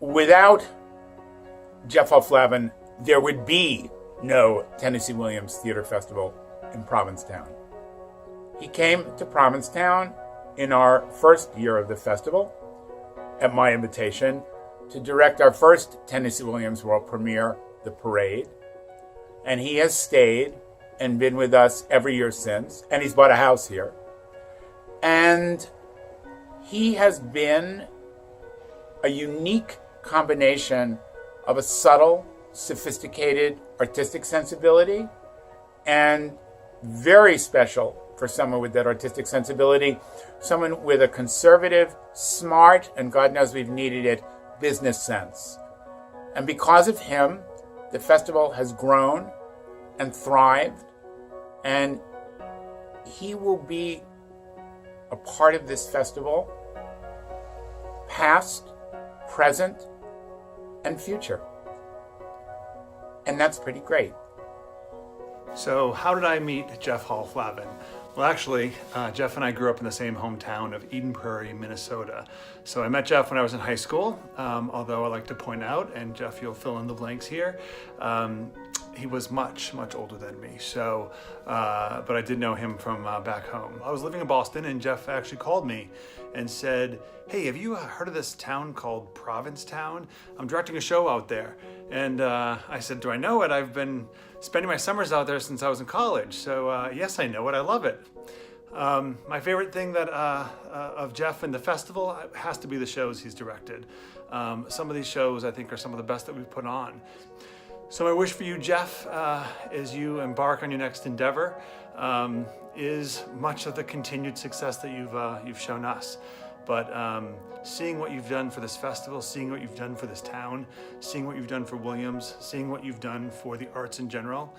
Without Jeff Flavin, there would be no Tennessee Williams Theater Festival in Provincetown. He came to Provincetown in our first year of the festival, at my invitation, to direct our first Tennessee Williams world premiere, The Parade. And he has stayed and been with us every year since, and he's bought a house here. And he has been a unique combination of a subtle, sophisticated artistic sensibility, and very special for someone with that artistic sensibility, someone with a conservative, smart, and God knows we've needed it, business sense. And because of him, the festival has grown and thrived, and he will be a part of this festival, past, present, and future. And that's pretty great. So how did I meet Jeff Flavin? Well, actually, Jeff and I grew up in the same hometown of Eden Prairie, Minnesota. So I met Jeff when I was in high school, although I like to point out, and Jeff, you'll fill in the blanks here, he was much, much older than me. So, but I did know him from back home. I was living in Boston, and Jeff actually called me and said, "Hey, have you heard of this town called Provincetown? I'm directing a show out there." And I said, "Do I know it? I've been spending my summers out there since I was in college. So yes, I know it. I love it." My favorite thing that of Jeff and the festival has to be the shows he's directed. Some of these shows I think are some of the best that we've put on. So my wish for you, Jeff, as you embark on your next endeavor, is much of the continued success that you've shown us. But seeing what you've done for this festival, seeing what you've done for this town, seeing what you've done for Williams, seeing what you've done for the arts in general,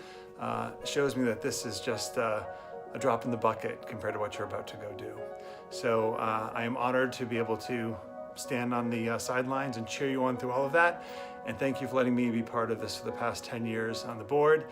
shows me that this is just a drop in the bucket compared to what you're about to go do. So I am honored to be able to stand on the sidelines and cheer you on through all of that. And thank you for letting me be part of this for the past 10 years on the board.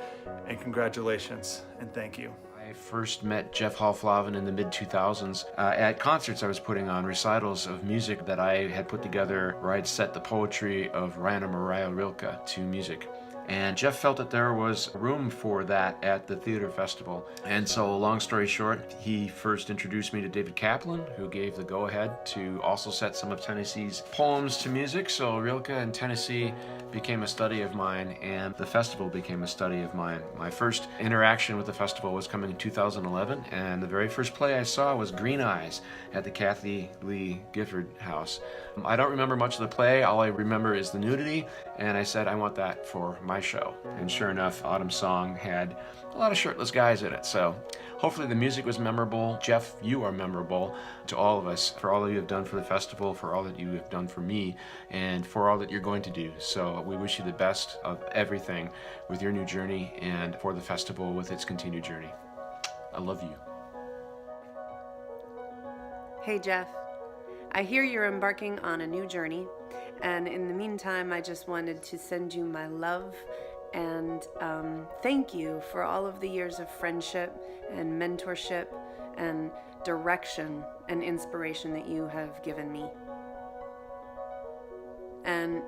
And congratulations and thank you. I first met Jeff Flavin in the mid-2000s at concerts I was putting on, recitals of music that I had put together where I'd set the poetry of Rainer Maria Rilke to music. And Jeff felt that there was room for that at the theater festival. And so, long story short, he first introduced me to David Kaplan, who gave the go-ahead to also set some of Tennessee's poems to music. So Rilke and Tennessee became a study of mine, and the festival became a study of mine. My first interaction with the festival was coming in 2011, and the very first play I saw was Green Eyes at the Kathy Lee Gifford House. I don't remember much of the play. All I remember is the nudity, and I said, I want that for my show. And sure enough, Autumn Song had a lot of shirtless guys in it. So hopefully the music was memorable. Jeff, you are memorable to all of us for all that you have done for the festival, for all that you have done for me, and for all that you're going to do. So we wish you the best of everything with your new journey and for the festival with its continued journey. I love you. Hey Jeff, I hear you're embarking on a new journey, and in the meantime I just wanted to send you my love and thank you for all of the years of friendship and mentorship and direction and inspiration that you have given me. And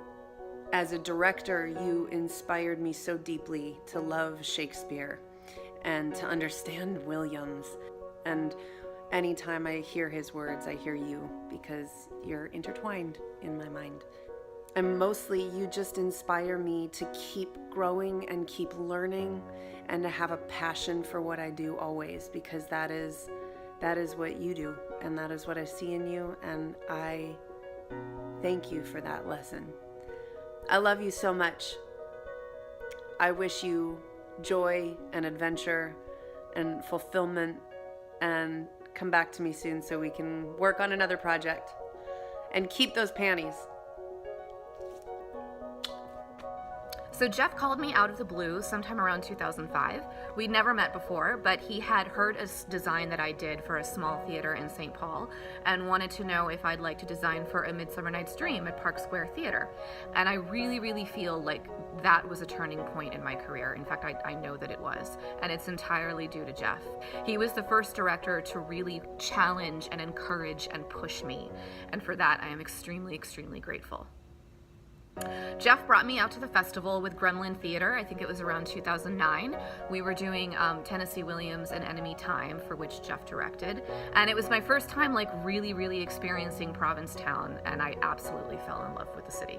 as a director, you inspired me so deeply to love Shakespeare and to understand Williams. And anytime I hear his words, I hear you, because you're intertwined in my mind. And mostly, you just inspire me to keep growing and keep learning and to have a passion for what I do always, because that is what you do, and that is what I see in you, and I thank you for that lesson. I love you so much. I wish you joy and adventure and fulfillment, and come back to me soon so we can work on another project. And keep those panties. So Jeff called me out of the blue sometime around 2005. We'd never met before, but he had heard a design that I did for a small theater in St. Paul and wanted to know if I'd like to design for A Midsummer Night's Dream at Park Square Theater. And I really, really feel like that was a turning point in my career. In fact, I know that it was, and it's entirely due to Jeff. He was the first director to really challenge and encourage and push me, and for that I am extremely, extremely grateful. Jeff brought me out to the festival with Gremlin Theater. I think it was around 2009. We were doing Tennessee Williams and Enemy Time, for which Jeff directed. And it was my first time like really experiencing Provincetown, and I absolutely fell in love with the city.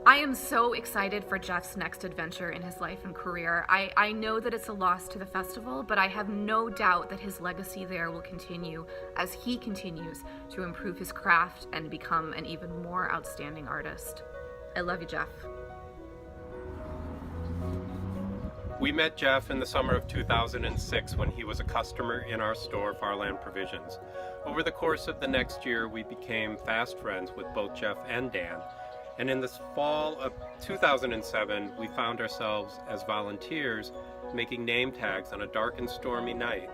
I am so excited for Jeff's next adventure in his life and career. I know that it's a loss to the festival, but I have no doubt that his legacy there will continue as he continues to improve his craft and become an even more outstanding artist. I love you, Jeff. We met Jeff in the summer of 2006 when he was a customer in our store, Farland Provisions. Over the course of the next year, we became fast friends with both Jeff and Dan. And in the fall of 2007, we found ourselves as volunteers making name tags on a dark and stormy night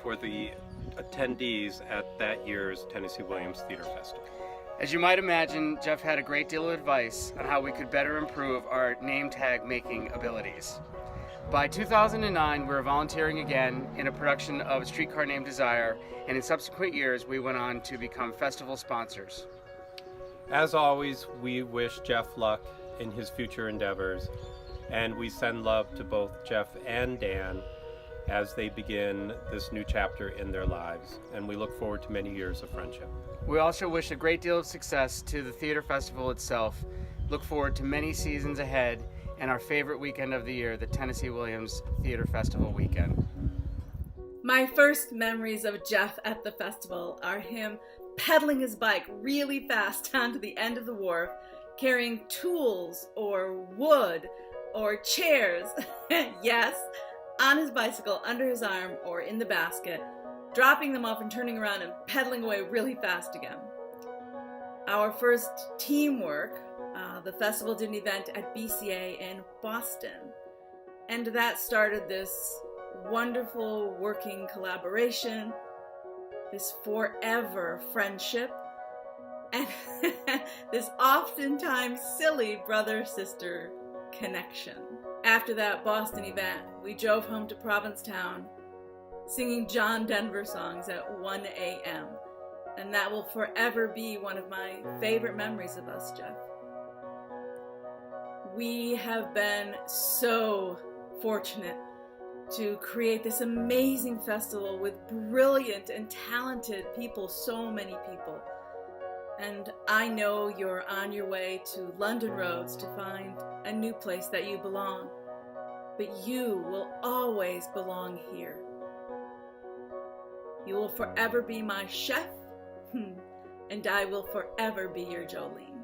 for the attendees at that year's Tennessee Williams Theater Festival. As you might imagine, Jeff had a great deal of advice on how we could better improve our name tag making abilities. By 2009, we were volunteering again in a production of Streetcar Named Desire, and in subsequent years, we went on to become festival sponsors. As always, we wish Jeff luck in his future endeavors, and we send love to both Jeff and Dan as they begin this new chapter in their lives, and we look forward to many years of friendship. We also wish a great deal of success to the theater festival itself, look forward to many seasons ahead, and our favorite weekend of the year, the Tennessee Williams Theater Festival weekend. My first memories of Jeff at the festival are him pedaling his bike really fast down to the end of the wharf, carrying tools or wood or chairs, yes, on his bicycle, under his arm or in the basket, dropping them off and turning around and pedaling away really fast again. Our first teamwork, the festival did an event at BCA in Boston, and that started this wonderful working collaboration, this forever friendship, and this oftentimes silly brother-sister connection. After that Boston event, we drove home to Provincetown singing John Denver songs at 1 a.m. And that will forever be one of my favorite memories of us, Jeff. We have been so fortunate to create this amazing festival with brilliant and talented people, so many people. And I know you're on your way to London Roads to find a new place that you belong. But you will always belong here. You will forever be my chef, and I will forever be your Jolene.